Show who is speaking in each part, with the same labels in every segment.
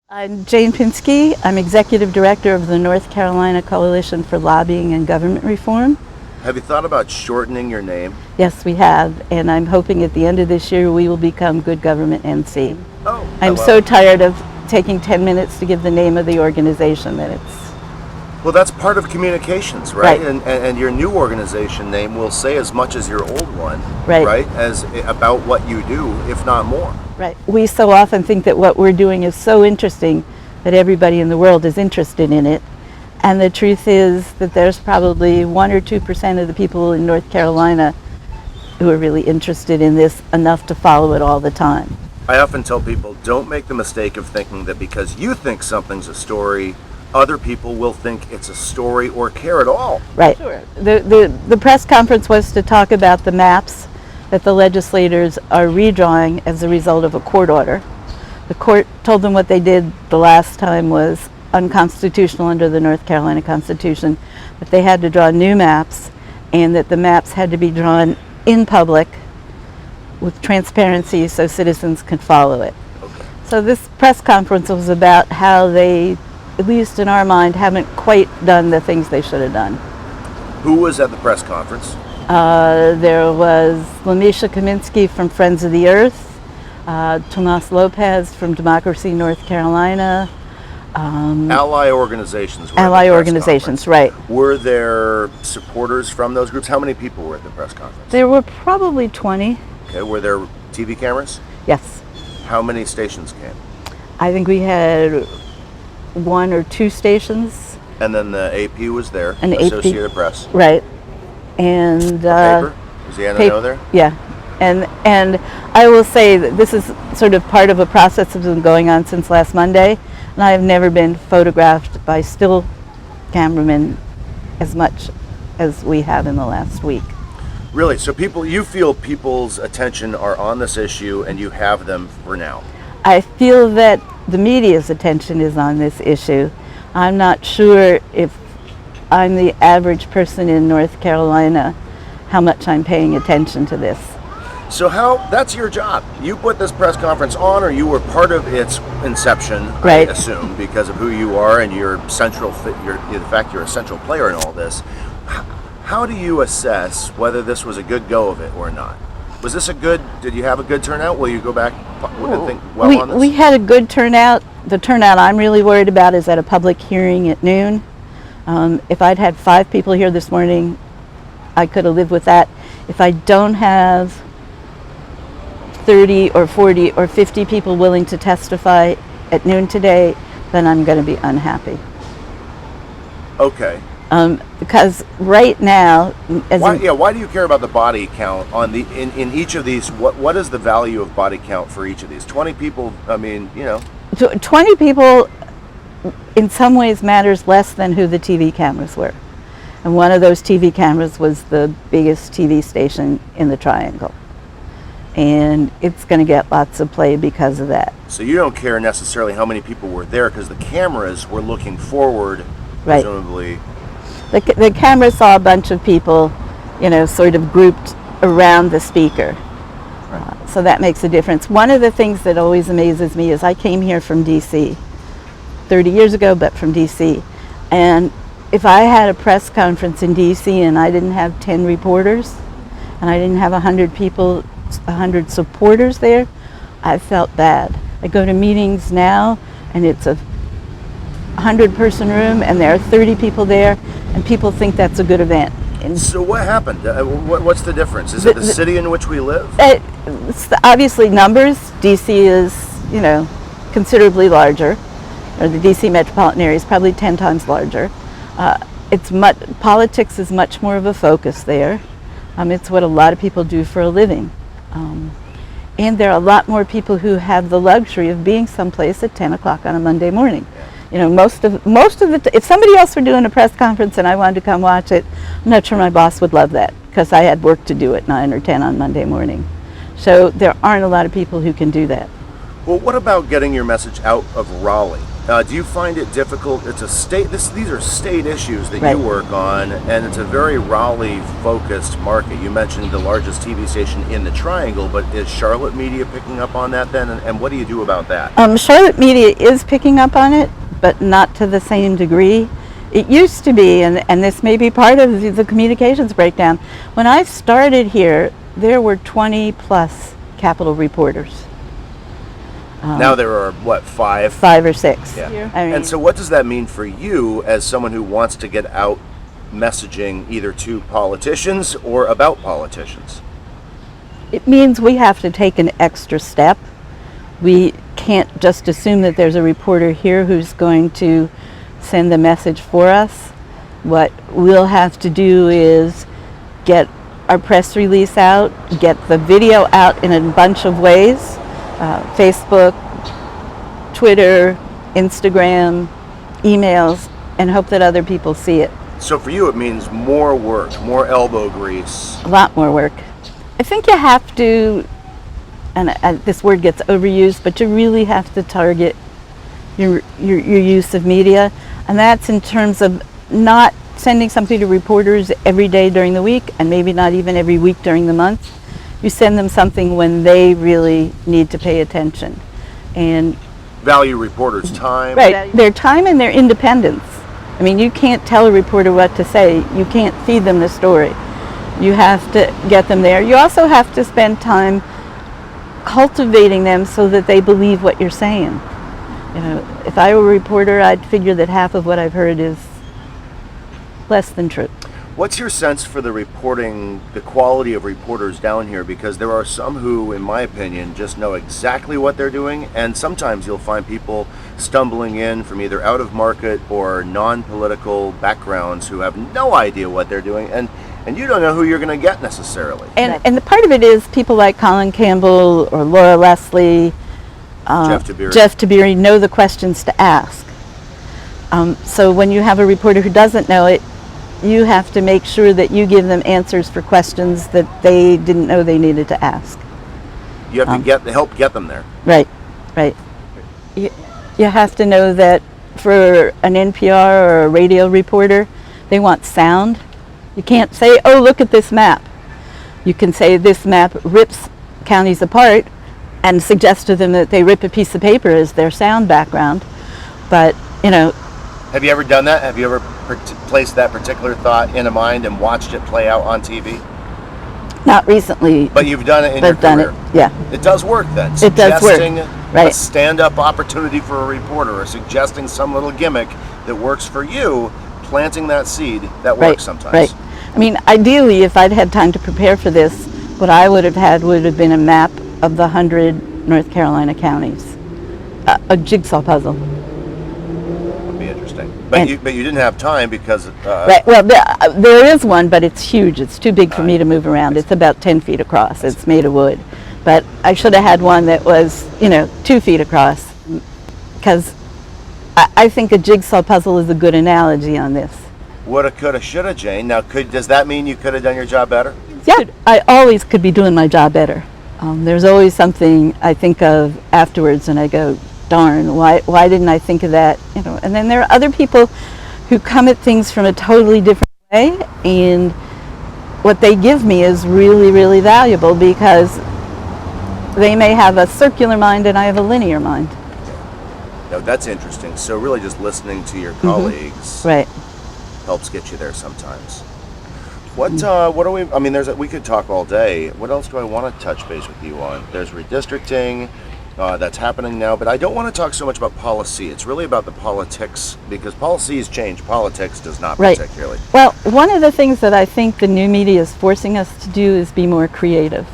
Speaker 1: I'm Jane Pinsky. I'm Executive Director of the North Carolina Coalition for Lobbying and Government Reform.
Speaker 2: Have you thought about shortening your name?
Speaker 1: Yes, we have, and I'm hoping at the end of this year we will become Good Government NC.
Speaker 2: Oh,
Speaker 1: I'm so tired of taking 10 minutes to give the name of the organization that it's...
Speaker 2: Well, that's part of communications, right?
Speaker 1: Right.
Speaker 2: And your new organization name will say as much as your old one,
Speaker 1: Right.
Speaker 2: As about what you do, if not more.
Speaker 1: Right. We so often think that what we're doing is so interesting that everybody in the world is interested in it. And the truth is that there's probably 1 or 2% of the people in North Carolina who are really interested in this enough to follow it all the time.
Speaker 2: I often tell people, don't make the mistake of thinking that because you think something's a story, other people will think it's a story or care at all.
Speaker 1: Right. Sure. The press conference was to talk about the maps that the legislators are redrawing as a result of a court order. The court told them what they did the last time was unconstitutional under the North Carolina Constitution, that they had to draw new maps and that the maps had to be drawn in public with transparency so citizens could follow it.
Speaker 2: Okay.
Speaker 1: So this press conference was about how they, at least in our mind, haven't quite done the things they should have done.
Speaker 2: Who was at the press conference?
Speaker 1: There was Lamisha Pinsky from Friends of the Earth, Tomas Lopez from Democracy North Carolina.
Speaker 2: Ally organizations.
Speaker 1: Ally organizations, right.
Speaker 2: Were there supporters from those groups? How many people were at the press conference?
Speaker 1: There were probably 20.
Speaker 2: Okay. Were there TV cameras?
Speaker 1: Yes.
Speaker 2: How many stations came?
Speaker 1: I think we had 1 or 2 stations.
Speaker 2: And then the AP was there,
Speaker 1: An
Speaker 2: Associated Press.
Speaker 1: Right. And
Speaker 2: Paper? Was the NNO there?
Speaker 1: Yeah. And I will say that this is sort of part of a process that's been going on since last Monday, and I have never been photographed by still cameramen as much as we have in the last week.
Speaker 2: Really? So you feel people's attention are on this issue and you have them for now?
Speaker 1: I feel that the media's attention is on this issue. I'm not sure if I'm the average person in North Carolina, how much I'm paying attention to this.
Speaker 2: So that's your job. You put this press conference on, or you were part of its inception,
Speaker 1: right.
Speaker 2: I assume, because of who you are and your the fact you're a central player in all this. How do you assess whether this was a good go of it or not? Was this did you have a good turnout? Will you go back and think on this?
Speaker 1: We had a good turnout. The turnout I'm really worried about is at a public hearing at noon. If I'd had 5 people here this morning, I could have lived with that. If I don't have 30 or 40 or 50 people willing to testify at noon today, then I'm going to be unhappy.
Speaker 2: Okay.
Speaker 1: Because right now,
Speaker 2: why do you care about the body count in each of these? What is the value of body count for each of these? 20 people. I mean,
Speaker 1: 20 people in some ways matters less than who the TV cameras were. And one of those TV cameras was the biggest TV station in the Triangle. And it's going to get lots of play because of that.
Speaker 2: So you don't care necessarily how many people were there because the cameras were looking forward,
Speaker 1: right.
Speaker 2: Presumably.
Speaker 1: The camera saw a bunch of people, sort of grouped around the speaker.
Speaker 2: Right.
Speaker 1: So that makes a difference. One of the things that always amazes me is I came here from D.C. 30 years ago, but from D.C. And if I had a press conference in D.C. and I didn't have 10 reporters and I didn't have 100 people, 100 supporters there, I felt bad. I go to meetings now and it's a 100-person room and there are 30 people there and people think that's a good event. And
Speaker 2: so what happened? What's the difference? Is it the city in which we live?
Speaker 1: It's obviously numbers. DC is, considerably larger. Or the DC metropolitan area is probably 10 times larger. Politics is much more of a focus there. It's what a lot of people do for a living. And there are a lot more people who have the luxury of being someplace at 10 o'clock on a Monday morning. Most of if somebody else were doing a press conference and I wanted to come watch it, I'm not sure my boss would love that because I had work to do at 9 or 10 on Monday morning. So there aren't a lot of people who can do that.
Speaker 2: Well, what about getting your message out of Raleigh? Do you find it difficult? It's a state. These are state issues that you work on, and it's a very Raleigh-focused market. You mentioned the largest TV station in the Triangle, but is Charlotte media picking up on that then? And what do you do about that?
Speaker 1: Charlotte media is picking up on it, but not to the same degree. It used to be, and this may be part of the communications breakdown. When I started here, there were 20 plus Capitol reporters.
Speaker 2: Now there are, what, 5?
Speaker 1: 5 or 6.
Speaker 2: Yeah.
Speaker 1: I mean,
Speaker 2: and so what does that mean for you as someone who wants to get out messaging either to politicians or about politicians?
Speaker 1: it means we have to take an extra step. We can't just assume that there's a reporter here who's going to send the message for us. What we'll have to do is get our press release out, get the video out in a bunch of ways, Facebook, Twitter, Instagram, emails, and hope that other people see it.
Speaker 2: So for you it means more work, more elbow grease.
Speaker 1: A lot more work. I think you have to, and this word gets overused, but you really have to target your use of media, and that's in terms of not sending something to reporters every day during the week, and maybe not even every week during the month. You send them something when they really need to pay attention. And
Speaker 2: Value reporters' time.
Speaker 1: right, their time and their independence. I mean, you can't tell a reporter what to say. You can't feed them the story. You have to get them there. You also have to spend time cultivating them so that they believe what you're saying. You know, if I were a reporter, I'd figure that half of what I've heard is less than true.
Speaker 2: What's your sense for the reporting, the quality of reporters down here? Because there are some who, in my opinion, just know exactly what they're doing, and sometimes you'll find people stumbling in from either out of market or non-political backgrounds who have no idea what they're doing, and you don't know who you're going to get necessarily.
Speaker 1: And the part of it is people like Colin Campbell or Laura Leslie,
Speaker 2: Jeff
Speaker 1: Tabiri know the questions to ask. So when you have a reporter who doesn't know it, you have to make sure that you give them answers for questions that they didn't know they needed to ask.
Speaker 2: You have to help get them there.
Speaker 1: Right, right. You have to know that for an NPR or a radio reporter, they want sound. You can't say, oh, look at this map. You can say this map rips counties apart and suggest to them that they rip a piece of paper as their sound background. But, you know.
Speaker 2: Have you ever done that? Have you ever placed that particular thought in a mind and watched it play out on TV?
Speaker 1: Not recently.
Speaker 2: But you've done it in your career.
Speaker 1: Done it, yeah.
Speaker 2: It does work then.
Speaker 1: It does work.
Speaker 2: Suggesting
Speaker 1: right.
Speaker 2: a stand-up opportunity for a reporter, or suggesting some little gimmick that works for you, planting that seed, that works sometimes.
Speaker 1: Right. I mean, ideally, if I'd had time to prepare for this, what I would have had would have been a map of the 100 North Carolina counties, a jigsaw puzzle.
Speaker 2: Would be interesting. But you didn't have time because...
Speaker 1: right. Well, there is one, but it's huge. It's too big for me to move around. It's about 10 feet across. It's made of wood. But I should have had one that was, 2 feet across, because I think a jigsaw puzzle is a good analogy on this.
Speaker 2: Woulda, coulda, shoulda, Jane. Now, does that mean you could have done your job better?
Speaker 1: Yeah, I always could be doing my job better. There's always something I think of afterwards, and I go, darn, why didn't I think of that? And then there are other people who come at things from a totally different way, and what they give me is really, really valuable, because they may have a circular mind and I have a linear mind.
Speaker 2: No, that's interesting. So really just listening to your colleagues
Speaker 1: right.
Speaker 2: helps get you there sometimes. What are we, I mean, we could talk all day. What else do I want to touch base with you on? There's redistricting that's happening now, but I don't want to talk so much about policy. It's really about the politics, because policies change, politics does not particularly.
Speaker 1: Well, one of the things that I think the new media is forcing us to do is be more creative.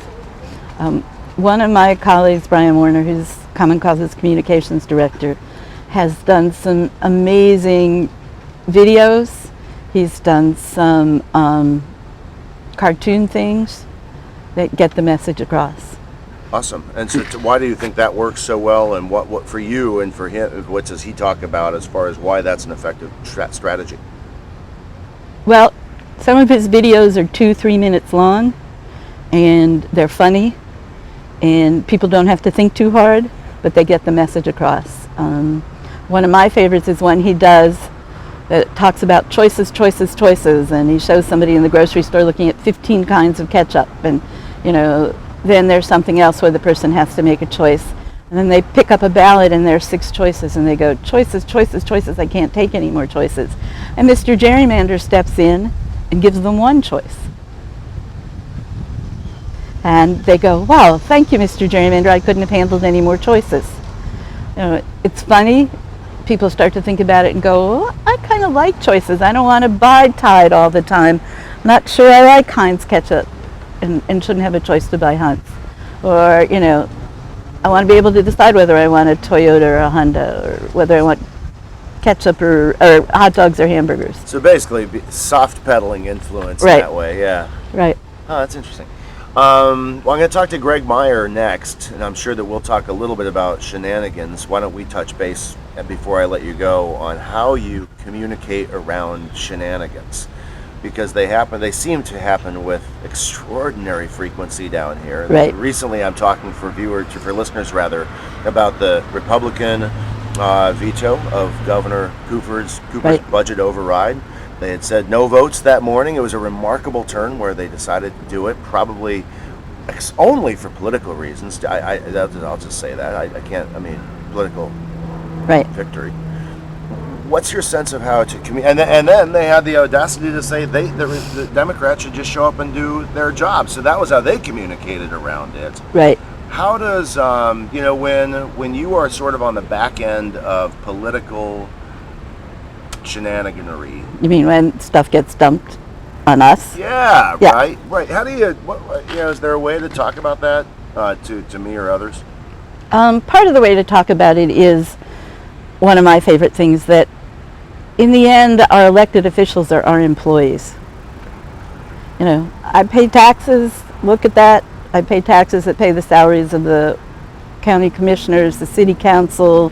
Speaker 1: One of my colleagues, Brian Warner, who's Common Cause's communications director, has done some amazing videos. He's done some cartoon things that get the message across.
Speaker 2: Awesome. And so why do you think that works so well, and what for you and for him, what does he talk about as far as why that's an effective strategy?
Speaker 1: Well, some of his videos are 2-3 minutes long, and they're funny, and people don't have to think too hard. but they get the message across. One of my favorites is one he does that talks about choices, choices, choices, and he shows somebody in the grocery store looking at 15 kinds of ketchup, and then there's something else where the person has to make a choice. And then they pick up a ballot and there's 6 choices and they go, choices, choices, choices, I can't take any more choices. And Mr. Gerrymander steps in and gives them 1 choice. And they go, wow, thank you, Mr. Gerrymander, I couldn't have handled any more choices. It's funny, people start to think about it and go, well, I kind of like choices. I don't want to buy Tide all the time. Not sure I like Heinz ketchup and shouldn't have a choice to buy Heinz. Or, I want to be able to decide whether I want a Toyota or a Honda, or whether I want ketchup or hot dogs or hamburgers.
Speaker 2: So basically, soft pedaling influence in
Speaker 1: Right.
Speaker 2: that way, yeah.
Speaker 1: Right.
Speaker 2: Oh, that's interesting. Well, I'm going to talk to Graig Meyer next, and I'm sure that we'll talk a little bit about shenanigans. Why don't we touch base, before I let you go, on how you communicate around shenanigans? Because they seem to happen with extraordinary frequency down here.
Speaker 1: Right.
Speaker 2: Recently, I'm talking for listeners rather, about the Republican veto of Governor Cooper's
Speaker 1: Right.
Speaker 2: budget override. They had said no votes that morning. It was a remarkable turn where they decided to do it, probably only for political reasons. I'll just say that. I can't. Political
Speaker 1: Right.
Speaker 2: victory. What's your sense of how to communicate? And then they had the audacity to say the Democrats should just show up and do their job. So that was how they communicated around it.
Speaker 1: Right.
Speaker 2: How does when you are sort of on the back end of political shenaniganery?
Speaker 1: You mean when stuff gets dumped on us?
Speaker 2: Yeah.
Speaker 1: Yeah.
Speaker 2: Right. How do you? Is there a way to talk about that to me or others?
Speaker 1: Part of the way to talk about it is one of my favorite things, that in the end our elected officials are our employees. I pay taxes, look at that. I pay taxes that pay the salaries of the county commissioners, the city council,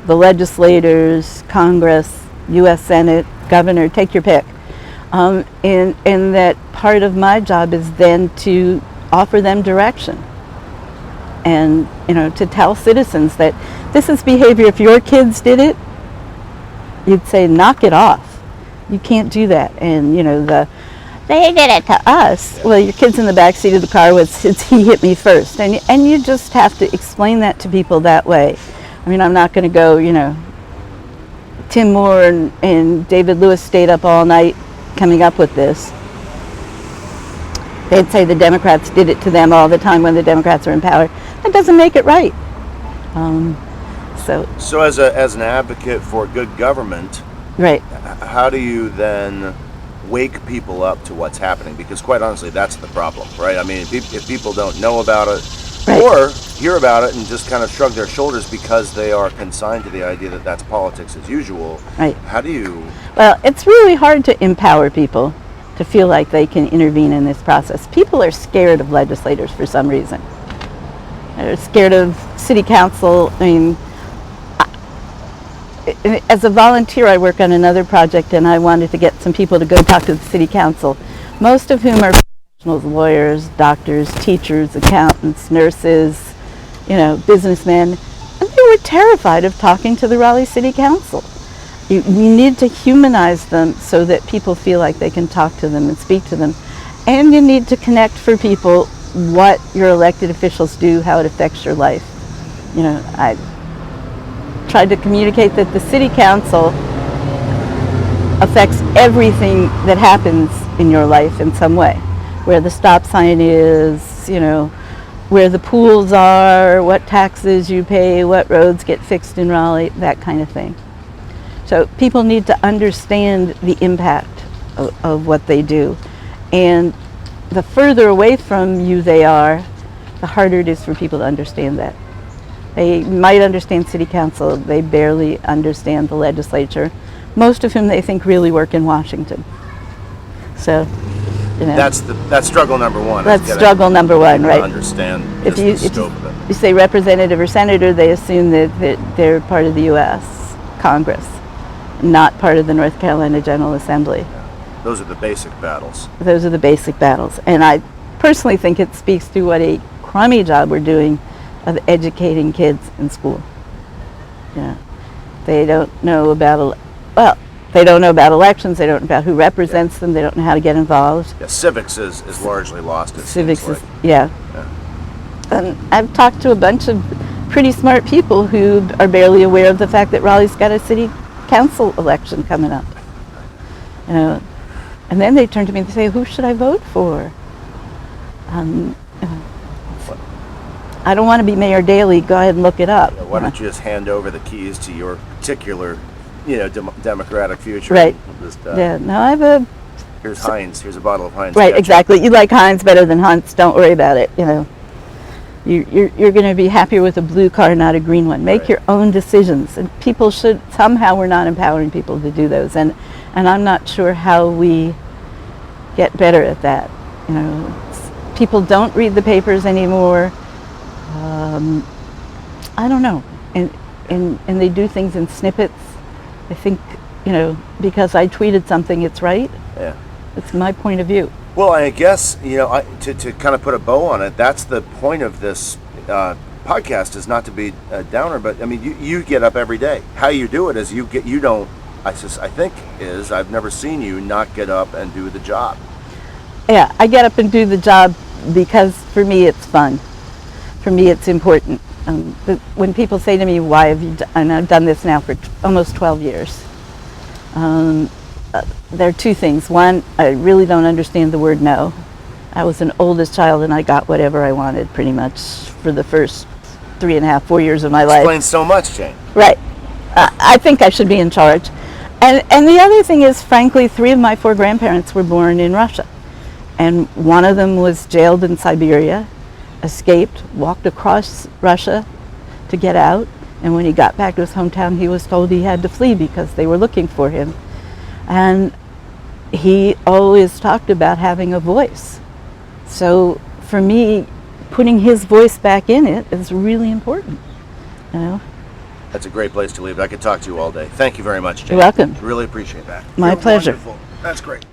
Speaker 1: the legislators, Congress, U.S. Senate, governor, take your pick. And that part of my job is then to offer them direction. And to tell citizens that this is behavior. If your kids did it, you'd say, knock it off. You can't do that. And they did it to us. Well, your kid's in the back seat of the car he hit me first. And you just have to explain that to people that way. I'm not going to go, Tim Moore and David Lewis stayed up all night coming up with this. They'd say the Democrats did it to them all the time when the Democrats are in power. That doesn't make it right.
Speaker 2: So as an advocate for good government,
Speaker 1: right.
Speaker 2: How do you then wake people up to what's happening? Because quite honestly, that's the problem, right? If people don't know about it, right, or hear about it and just kind of shrug their shoulders because they are consigned to the idea that that's politics as usual,
Speaker 1: right.
Speaker 2: How do you?
Speaker 1: Well, it's really hard to empower people to feel like they can intervene in this process. People are scared of legislators for some reason. They're scared of city council. As a volunteer, I work on another project, and I wanted to get some people to go talk to the city council, most of whom are professionals, lawyers, doctors, teachers, accountants, nurses, businessmen, and they were terrified of talking to the Raleigh City Council. You need to humanize them so that people feel like they can talk to them and speak to them. And you need to connect for people what your elected officials do, how it affects your life. I tried to communicate that the city council affects everything that happens in your life in some way. Where the stop sign is, where the pools are, what taxes you pay, what roads get fixed in Raleigh, that kind of thing. So people need to understand the impact of what they do. And the further away from you they are, the harder it is for people to understand that. They might understand city council, they barely understand the legislature, most of whom they think really work in Washington. So,
Speaker 2: That's struggle number one.
Speaker 1: That's struggle number one, right?
Speaker 2: Understand
Speaker 1: If
Speaker 2: the scope of it.
Speaker 1: you say representative or senator, they assume that they're part of the U.S. Congress, not part of the North Carolina General Assembly.
Speaker 2: Those are the basic battles.
Speaker 1: Those are the basic battles. And I personally think it speaks to what a crummy job we're doing of educating kids in school. Yeah. They don't know about, they don't know about elections, they don't know about who represents them, they don't know how to get involved.
Speaker 2: Yeah, civics is largely lost.
Speaker 1: Civics
Speaker 2: seems
Speaker 1: is,
Speaker 2: like.
Speaker 1: yeah. And I've talked to a bunch of pretty smart people who are barely aware of the fact that Raleigh's got a city council election coming up. You know, and then they turn to me and say, "Who should I vote for?" I don't want to be Mayor Daley. Go ahead and look it up.
Speaker 2: Why don't you just hand over the keys to your particular, democratic future?
Speaker 1: Right.
Speaker 2: Just,
Speaker 1: Yeah. No, I have a.
Speaker 2: Here's Heinz. Here's a bottle of Heinz.
Speaker 1: Right.
Speaker 2: ketchup.
Speaker 1: Exactly. You like Heinz better than Hunt's. Don't worry about it. You know. You're going to be happier with a blue car, not a green one. Make
Speaker 2: Right.
Speaker 1: your own decisions, and people should. Somehow, we're not empowering people to do those, and I'm not sure how we get better at that. You know, people don't read the papers anymore. I don't know, and they do things in snippets. I think, because I tweeted something, it's right.
Speaker 2: Yeah.
Speaker 1: It's my point of view.
Speaker 2: Well, I guess, to kind of put a bow on it, that's the point of this podcast, is not to be a downer, but I mean, you get up every day. How you do it is I've never seen you not get up and do the job.
Speaker 1: Yeah, I get up and do the job because for me it's fun. For me it's important. When people say to me, "Why have you done?" and I've done this now for almost 12 years. There are two things. One, I really don't understand the word no. I was an oldest child and I got whatever I wanted pretty much for the first 3.5, 4 years of my life.
Speaker 2: Explains so much, Jane.
Speaker 1: Right. I think I should be in charge. And the other thing is, frankly, 3 of my 4 grandparents were born in Russia. And one of them was jailed in Siberia, escaped, walked across Russia to get out. And when he got back to his hometown, he was told he had to flee because they were looking for him. And he always talked about having a voice. So for me, putting his voice back in it is really important.
Speaker 2: That's a great place to leave it. I could talk to you all day. Thank you very much, Jane.
Speaker 1: You're welcome.
Speaker 2: Really appreciate that.
Speaker 1: My pleasure.
Speaker 2: Wonderful. That's great.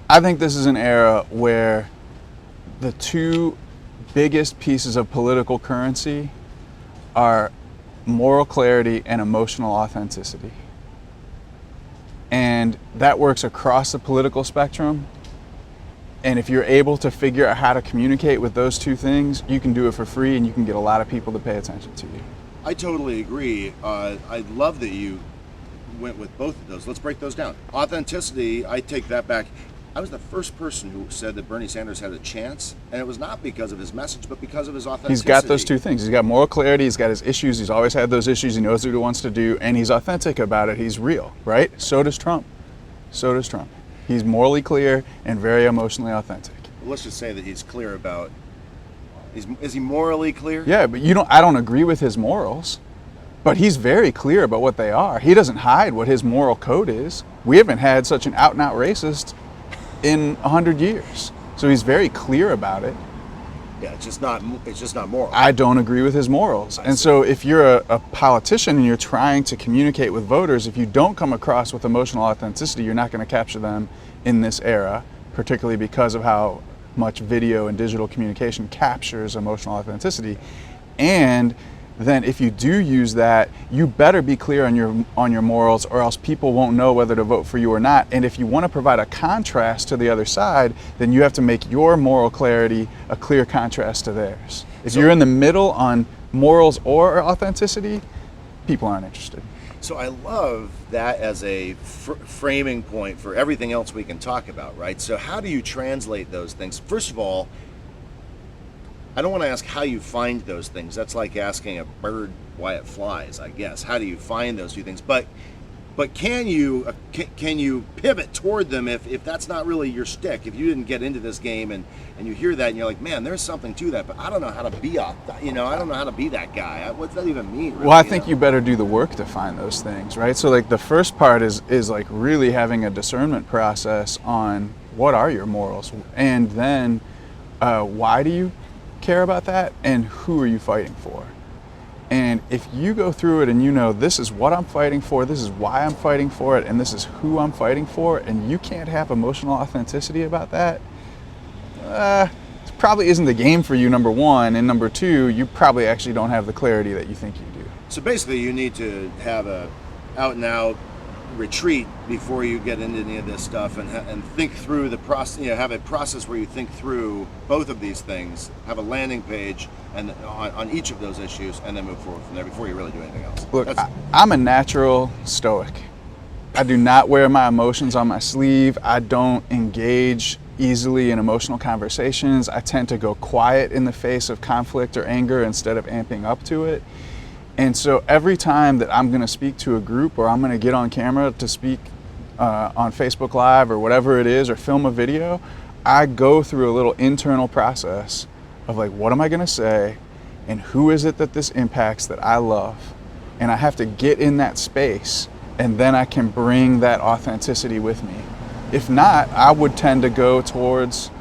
Speaker 3: I think this is an era where the 2 biggest pieces of political currency are moral clarity and emotional authenticity. And that works across the political spectrum. And if you're able to figure out how to communicate with those 2 things, you can do it for free and you can get a lot of people to pay attention to you.
Speaker 2: I totally agree. I love that you went with both of those. Let's break those down. Authenticity, I take that back. I was the first person who said that Bernie Sanders had a chance, and it was not because of his message, but because of his authenticity.
Speaker 3: He's got those 2 things. He's got moral clarity, he's got his issues, he's always had those issues, he knows what he wants to do, and he's authentic about it. He's real, right? So does Trump. He's morally clear and very emotionally authentic.
Speaker 2: Well, let's just say that he's clear about, is he morally clear?
Speaker 3: Yeah, but I don't agree with his morals, but he's very clear about what they are. He doesn't hide what his moral code is. We haven't had such an out and out racist in 100 years. So he's very clear about it.
Speaker 2: Yeah, it's just not moral.
Speaker 3: I don't agree with his morals. And so if you're a politician and you're trying to communicate with voters, if you don't come across with emotional authenticity, you're not going to capture them in this era, particularly because of how much video and digital communication captures emotional authenticity. And then if you do use that, you better be clear on your morals, or else people won't know whether to vote for you or not. And if you want to provide a contrast to the other side, then you have to make your moral clarity a clear contrast to theirs. If you're in the middle on morals or authenticity, people aren't interested.
Speaker 2: So I love that as a framing point for everything else we can talk about, right? So how do you translate those things? First of all, I don't want to ask how you find those things. That's like asking a bird why it flies, I guess. How do you find those 2 things? But can you pivot toward them if that's not really your shtick? If you didn't get into this game and you hear that and you're like, man, there's something to that, but I don't know how to be I don't know how to be that guy. What's that even mean? Really?
Speaker 3: Well, I think you better do the work to find those things, right? So like the first part is like really having a discernment process on what are your morals, and then why do you care about that, and who are you fighting for? And if you go through it and you know, this is what I'm fighting for, this is why I'm fighting for it, and this is who I'm fighting for, and you can't have emotional authenticity about that, it probably isn't the game for you, number one, and number two, you probably actually don't have the clarity that you think you do.
Speaker 2: So basically, you need to have a out and out retreat before you get into any of this stuff, and think through the process. Have a process where you think through both of these things, have a landing page, and on each of those issues, and then move forward from there before you really do anything else.
Speaker 3: Look, I'm a natural stoic. I do not wear my emotions on my sleeve. I don't engage easily in emotional conversations. I tend to go quiet in the face of conflict or anger instead of amping up to it. And so every time that I'm going to speak to a group, or I'm going to get on camera to speak on Facebook Live or whatever it is, or film a video, I go through a little internal process of like, what am I going to say, and who is it that this impacts that I love? And I have to get in that space, and then I can bring that authenticity with me. If not, I would tend to go towards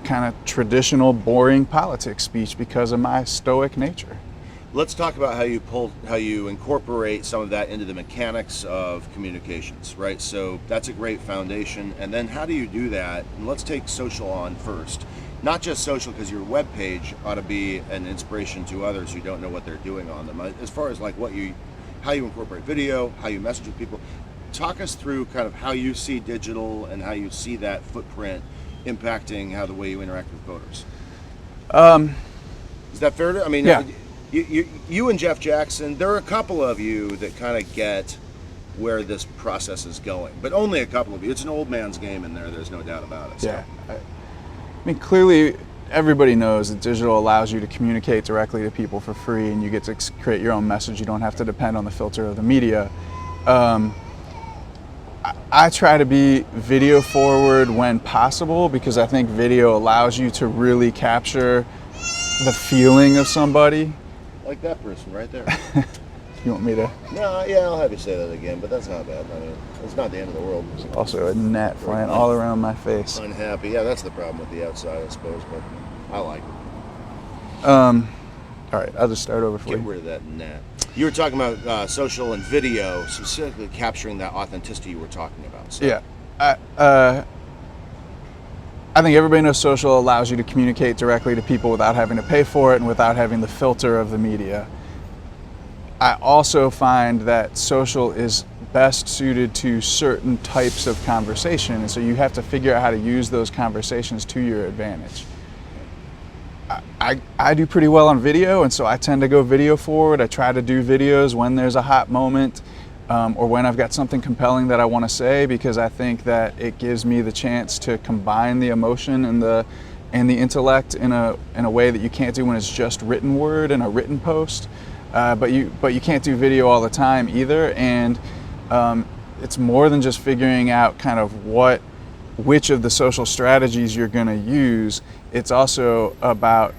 Speaker 3: kind of traditional, boring politics speech because of my stoic nature.
Speaker 2: Let's talk about how you incorporate some of that into the mechanics of communications, right? So that's a great foundation. And then how do you do that? And let's take social on first. Not just social, because your webpage ought to be an inspiration to others who don't know what they're doing on them. As far as like how you incorporate video, how you message with people, talk us through kind of how you see digital and how you see that footprint impacting how the way you interact with voters. Is that fair to? I mean,
Speaker 3: yeah.
Speaker 2: You and Jeff Jackson, there are a couple of you that kind of get where this process is going, but only a couple of you. It's an old man's game in there. There's no doubt about it. So.
Speaker 3: Yeah. I mean, clearly, everybody knows that digital allows you to communicate directly to people for free, and you get to create your own message. You don't have to depend on the filter of the media. I try to be video forward when possible, because I think video allows you to really capture the feeling of somebody.
Speaker 2: Like that person right there.
Speaker 3: You want me to?
Speaker 2: No, yeah, I'll have you say that again, but that's not bad. I mean, it's not the end of the world.
Speaker 3: Also a net flying all around my face.
Speaker 2: Unhappy. Yeah, that's the problem with the outside, I suppose, but I like it.
Speaker 3: All right, I'll just start over for you.
Speaker 2: Get rid of that net. You were talking about social and video, specifically capturing that authenticity you were talking about. So.
Speaker 3: Yeah. I think everybody knows social allows you to communicate directly to people without having to pay for it and without having the filter of the media. I also find that social is best suited to certain types of conversation, and so you have to figure out how to use those conversations to your advantage. I do pretty well on video, and so I tend to go video forward. I try to do videos when there's a hot moment, or when I've got something compelling that I want to say, because I think that it gives me the chance to combine the emotion and the intellect in a way that you can't do when it's just written word in a written post. But you can't do video all the time either, and it's more than just figuring out kind of which of the social strategies you're going to use. It's also about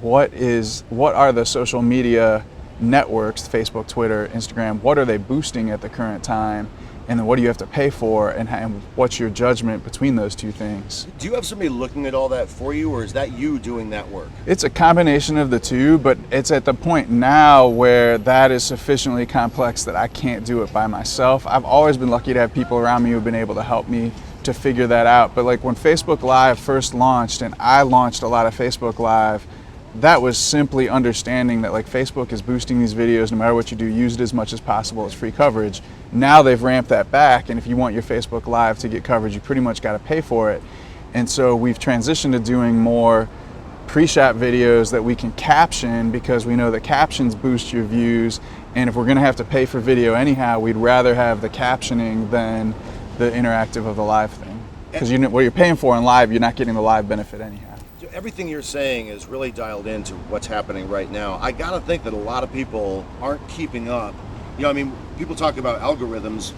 Speaker 3: what are the social media networks, Facebook, Twitter, Instagram, what are they boosting at the current time, and then what do you have to pay for, and what's your judgment between those two things?
Speaker 2: Do you have somebody looking at all that for you, or is that you doing that work?
Speaker 3: It's a combination of the two, but it's at the point now where that is sufficiently complex that I can't do it by myself. I've always been lucky to have people around me who've been able to help me to figure that out. But like when Facebook Live first launched, and I launched a lot of Facebook Live, that was simply understanding that like Facebook is boosting these videos, no matter what you do, use it as much as possible as free coverage. Now they've ramped that back, and if you want your Facebook Live to get coverage, you pretty much got to pay for it. And so we've transitioned to doing more pre-shot videos that we can caption, because we know that captions boost your views, and if we're going to have to pay for video anyhow, we'd rather have the captioning than the interactive of the live thing. Because what you're paying for in live, you're not getting the live benefit anyhow.
Speaker 2: Everything you're saying is really dialed into what's happening right now. I gotta think that a lot of people aren't keeping up. You know, I mean, people talk about algorithms,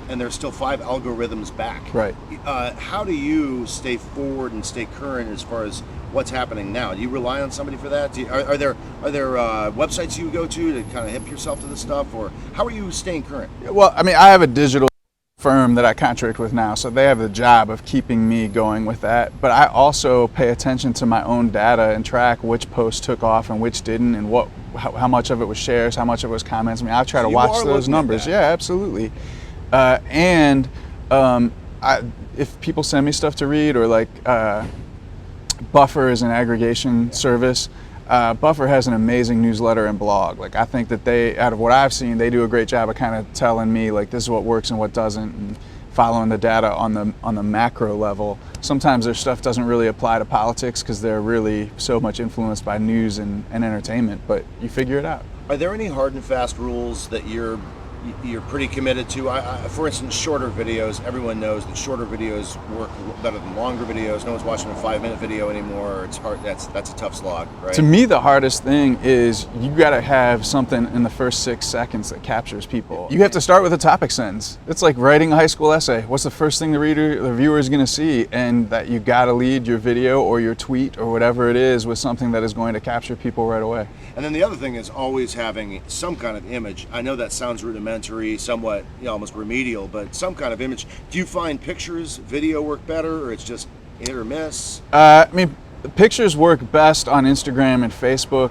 Speaker 2: and there's still 5 algorithms back.
Speaker 3: Right.
Speaker 2: How do you stay forward and stay current as far as what's happening now? Do you rely on somebody for that? Are there websites you go to kind of hip yourself to this stuff, or how are you staying current?
Speaker 3: Well, I mean, I have a digital firm that I contract with now, so they have the job of keeping me going with that. But I also pay attention to my own data and track which posts took off and which didn't, and how much of it was shares, how much of it was comments. I mean, I try to watch those numbers. Yeah, absolutely. If people send me stuff to read, or like Buffer is an aggregation service. Buffer has an amazing newsletter and blog. Like, I think that they, out of what I've seen, they do a great job of kind of telling me like this is what works and what doesn't, and following the data on the macro level. Sometimes their stuff doesn't really apply to politics because they're really so much influenced by news and entertainment, but you figure it out.
Speaker 2: Are there any hard and fast rules that you're pretty committed to? For instance, shorter videos. Everyone knows that shorter videos work better than longer videos. No one's watching a 5-minute video anymore. It's hard. That's a tough slog, right?
Speaker 3: To me, the hardest thing is you got to have something in the first 6 seconds that captures people. You have to start with a topic sentence. It's like writing a high school essay. What's the first thing the viewer is going to see? And that you got to lead your video or your tweet or whatever it is with something that is going to capture people right away.
Speaker 2: And then the other thing is always having some kind of image. I know that sounds rudimentary, somewhat almost remedial, but some kind of image. Do you find pictures, video work better, or it's just hit or miss?
Speaker 3: I mean, pictures work best on Instagram and Facebook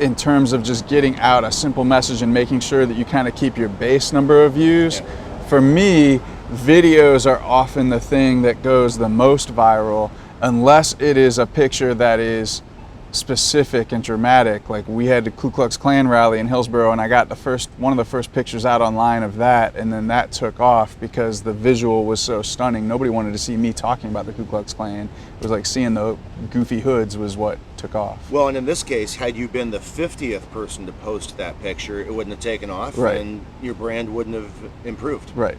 Speaker 3: in terms of just getting out a simple message and making sure that you kind of keep your base number of views. Yeah. For me, videos are often the thing that goes the most viral, unless it is a picture that is specific and dramatic. Like, we had the Ku Klux Klan rally in Hillsborough, and I got one of the first pictures out online of that, and then that took off because the visual was so stunning. Nobody wanted to see me talking about the Ku Klux Klan. It was like seeing the goofy hoods was what took off.
Speaker 2: Well, and in this case, had you been the 50th person to post that picture, it wouldn't have taken off,
Speaker 3: right,
Speaker 2: and your brand wouldn't have improved.
Speaker 3: Right.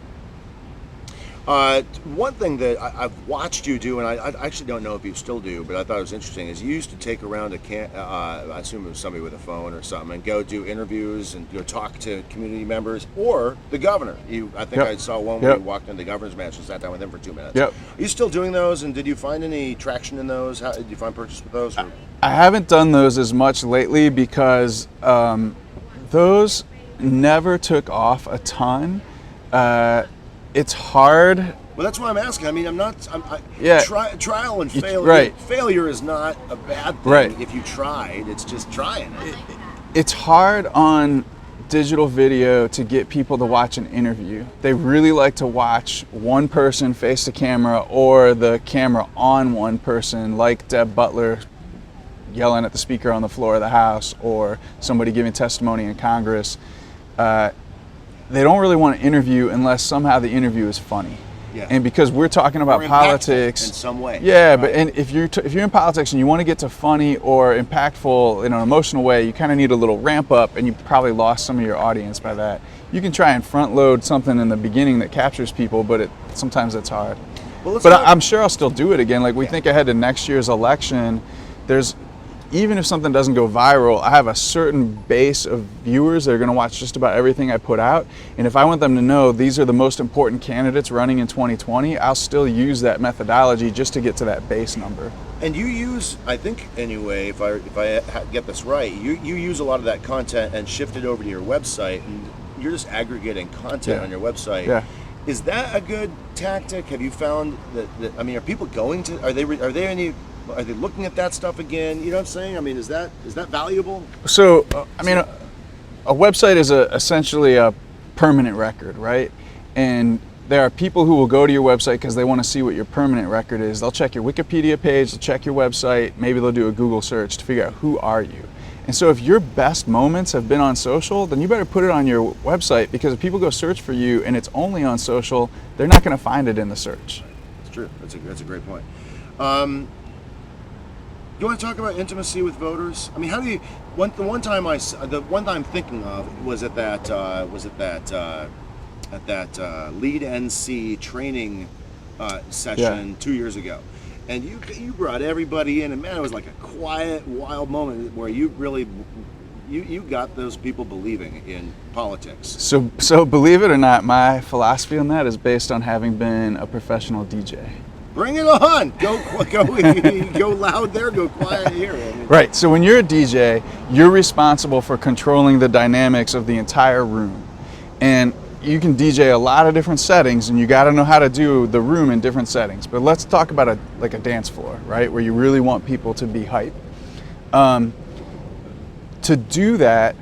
Speaker 2: One thing that I've watched you do, and I actually don't know if you still do, but I thought it was interesting, is you used to take around I assume it was somebody with a phone or something, and go do interviews and go talk to community members or the governor. I think I saw one where you walked into the governor's mansion and sat down with him for 2 minutes.
Speaker 3: Yep.
Speaker 2: Are you still doing those, and did you find any traction in those? Did you find purchase with those? Or?
Speaker 3: I haven't done those as much lately because those never took off a ton. It's hard.
Speaker 2: Well, that's why I'm asking. I mean, trial and failure.
Speaker 3: Right.
Speaker 2: Failure is not a bad thing.
Speaker 3: Right.
Speaker 2: If you tried, it's just trying it.
Speaker 3: It's hard on digital video to get people to watch an interview. They really like to watch one person face the camera or the camera on one person, like Deb Butler yelling at the speaker on the floor of the House or somebody giving testimony in Congress. They don't really want to interview unless somehow the interview is funny. Yeah. And because we're talking about politics
Speaker 2: in some way.
Speaker 3: Yeah, right. But and if you're in politics and you want to get to funny or impactful in an emotional way, you kind of need a little ramp up, and you probably lost some of your audience by that. You can try and front load something in the beginning that captures people, but sometimes it's hard. Well, I'm sure I'll still do it again. Like, we think ahead to next year's election. Even if something doesn't go viral, I have a certain base of viewers that are going to watch just about everything I put out. And if I want them to know these are the most important candidates running in 2020, I'll still use that methodology just to get to that base number.
Speaker 2: And you use, I think anyway, if I get this right, you use a lot of that content and shift it over to your website, and you're just aggregating content on your website. Yeah. Is that a good tactic? Have you found that I mean, are people going to? Are they looking at that stuff again? You know what I'm saying? I mean, is that valuable?
Speaker 3: So, I mean, a website is essentially a permanent record, right? And there are people who will go to your website because they want to see what your permanent record is. They'll check your Wikipedia page, they'll check your website, maybe they'll do a Google search to figure out who are you. And so if your best moments have been on social, then you better put it on your website, because if people go search for you and it's only on social, they're not going to find it in the search.
Speaker 2: That's true. That's a great point. You want to talk about intimacy with voters? I mean, how do you? The one time I'm thinking of was at that Lead NC training session 2 years ago, and you brought everybody in, and man, it was like a quiet, wild moment where you really you got those people believing in politics.
Speaker 3: So believe it or not, my philosophy on that is based on having been a professional DJ.
Speaker 2: Bring it on! Go loud there, go quiet here.
Speaker 3: Right, so when you're a DJ, you're responsible for controlling the dynamics of the entire room. And you can DJ a lot of different settings, and you gotta know how to do the room in different settings. But let's talk about a dance floor, right? Where you really want people to be hype. To do that,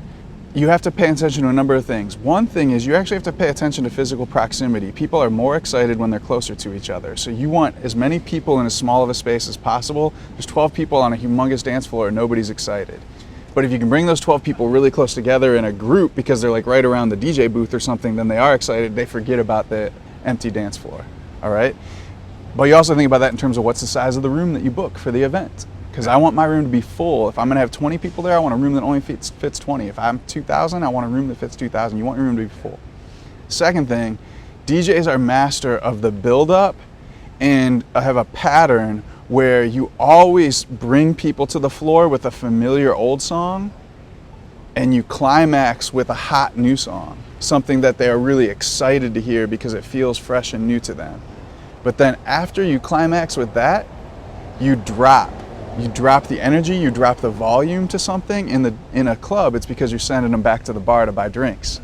Speaker 3: you have to pay attention to a number of things. One thing is you actually have to pay attention to physical proximity. People are more excited when they're closer to each other. So you want as many people in as small of a space as possible. There's 12 people on a humongous dance floor and nobody's excited. But if you can bring those 12 people really close together in a group because they're like right around the DJ booth or something, then they are excited. They forget about the empty dance floor, all right? But you also think about that in terms of what's the size of the room that you book for the event. Because I want my room to be full. If I'm going to have 20 people there, I want a room that only fits 20. If I'm 2,000, I want a room that fits 2,000. You want your room to be full. Second thing, DJs are master of the build-up and have a pattern where you always bring people to the floor with a familiar old song and you climax with a hot new song, something that they are really excited to hear because it feels fresh and new to them. But then after you climax with that, you drop the energy, you drop the volume to something. In a club, it's because you're sending them back to the bar to buy drinks.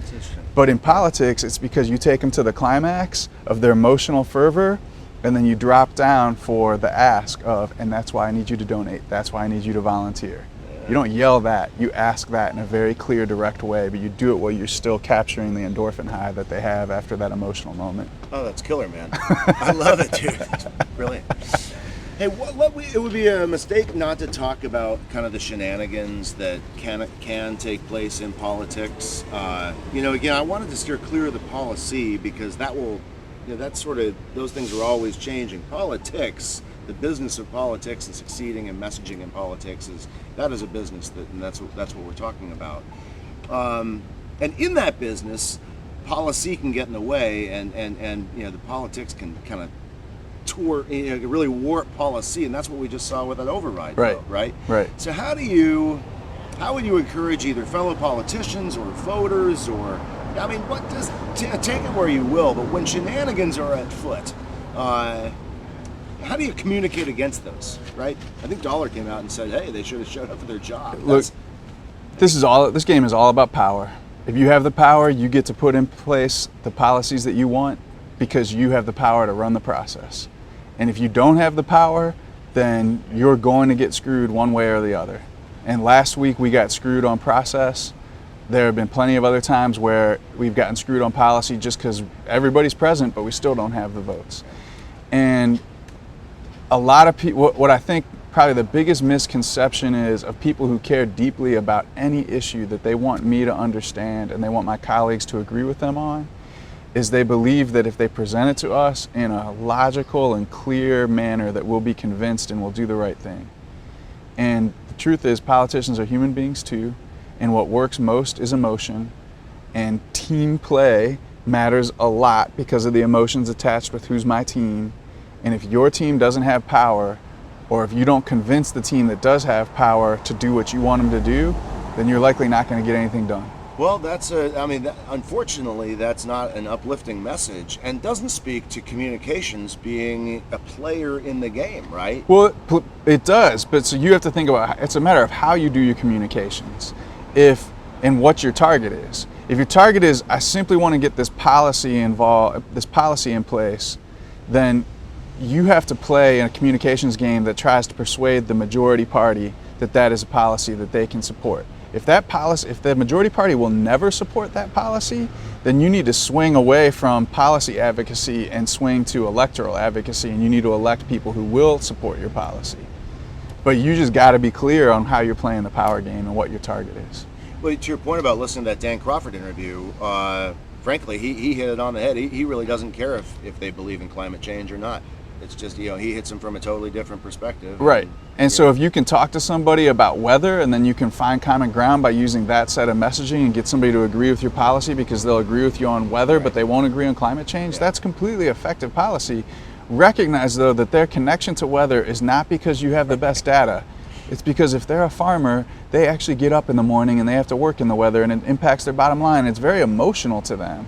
Speaker 3: But in politics, it's because you take them to the climax of their emotional fervor, and then you drop down for the ask of, and that's why I need you to donate, that's why I need you to volunteer. You don't yell that, you ask that in a very clear, direct way, but you do it while you're still capturing the endorphin high that they have after that emotional moment.
Speaker 2: Oh, that's killer, man. I love it, dude. It's brilliant. Hey, it would be a mistake not to talk about kind of the shenanigans that can take place in politics. Again, I wanted to steer clear of the policy because that will, that's sort of, those things are always changing. Politics, the business of politics and succeeding and messaging in politics that is a business and that's what we're talking about. And in that business, policy can get in the way, and the politics can kind of really warp policy, and that's what we just saw with that override vote, right?
Speaker 3: Right.
Speaker 2: So how would you encourage either fellow politicians or voters, or take it where you will, but when shenanigans are at foot, how do you communicate against those, right? I think Dollar came out and said, hey, they should have showed up for their job.
Speaker 3: Look, this game is all about power. If you have the power, you get to put in place the policies that you want because you have the power to run the process. And if you don't have the power, then you're going to get screwed one way or the other. And last week we got screwed on process. There have been plenty of other times where we've gotten screwed on policy just because everybody's present, but we still don't have the votes. And a lot of people, what I think probably the biggest misconception is of people who care deeply about any issue that they want me to understand and they want my colleagues to agree with them on, is they believe that if they present it to us in a logical and clear manner that we'll be convinced and we'll do the right thing. And the truth is, politicians are human beings too, and what works most is emotion, and team play matters a lot because of the emotions attached with who's my team. And if your team doesn't have power, or if you don't convince the team that does have power to do what you want them to do, then you're likely not going to get anything done.
Speaker 2: Well, unfortunately, that's not an uplifting message and doesn't speak to communications being a player in the game, right?
Speaker 3: Well, it does, but so you have to think about, it's a matter of how you do your communications and what your target is. If your target is, I simply want to get this policy in place, then you have to play in a communications game that tries to persuade the majority party that is a policy that they can support. If the majority party will never support that policy, then you need to swing away from policy advocacy and swing to electoral advocacy, and you need to elect people who will support your policy. But you just got to be clear on how you're playing the power game and what your target is.
Speaker 2: Well, to your point about listening to that Dan Crawford interview, frankly, he hit it on the head. He really doesn't care if they believe in climate change or not. It's just, he hits them from a totally different perspective.
Speaker 3: Right. And so if you can talk to somebody about weather and then you can find common ground by using that set of messaging and get somebody to agree with your policy because they'll agree with you on weather, but they won't agree on climate change, that's completely effective policy. Recognize, though, that their connection to weather is not because you have the best data. It's because if they're a farmer, they actually get up in the morning and they have to work in the weather and it impacts their bottom line. It's very emotional to them.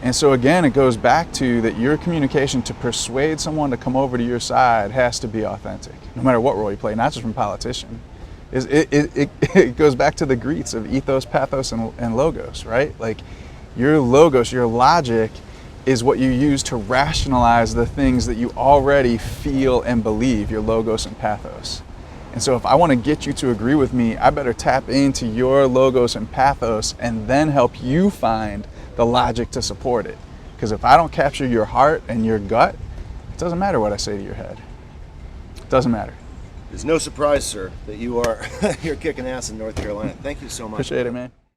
Speaker 3: And so again, it goes back to that your communication to persuade someone to come over to your side has to be authentic, no matter what role you play, not just from politician. It goes back to the greets of ethos, pathos, and logos, right? Like your logos, your logic is what you use to rationalize the things that you already feel and believe, your logos and pathos. And so if I want to get you to agree with me, I better tap into your logos and pathos and then help you find the logic to support it. Because if I don't capture your heart and your gut, it doesn't matter what I say to your head. It doesn't matter.
Speaker 2: It's no surprise, sir, that you're kicking ass in North Carolina. Thank you so much.
Speaker 3: Appreciate it, man.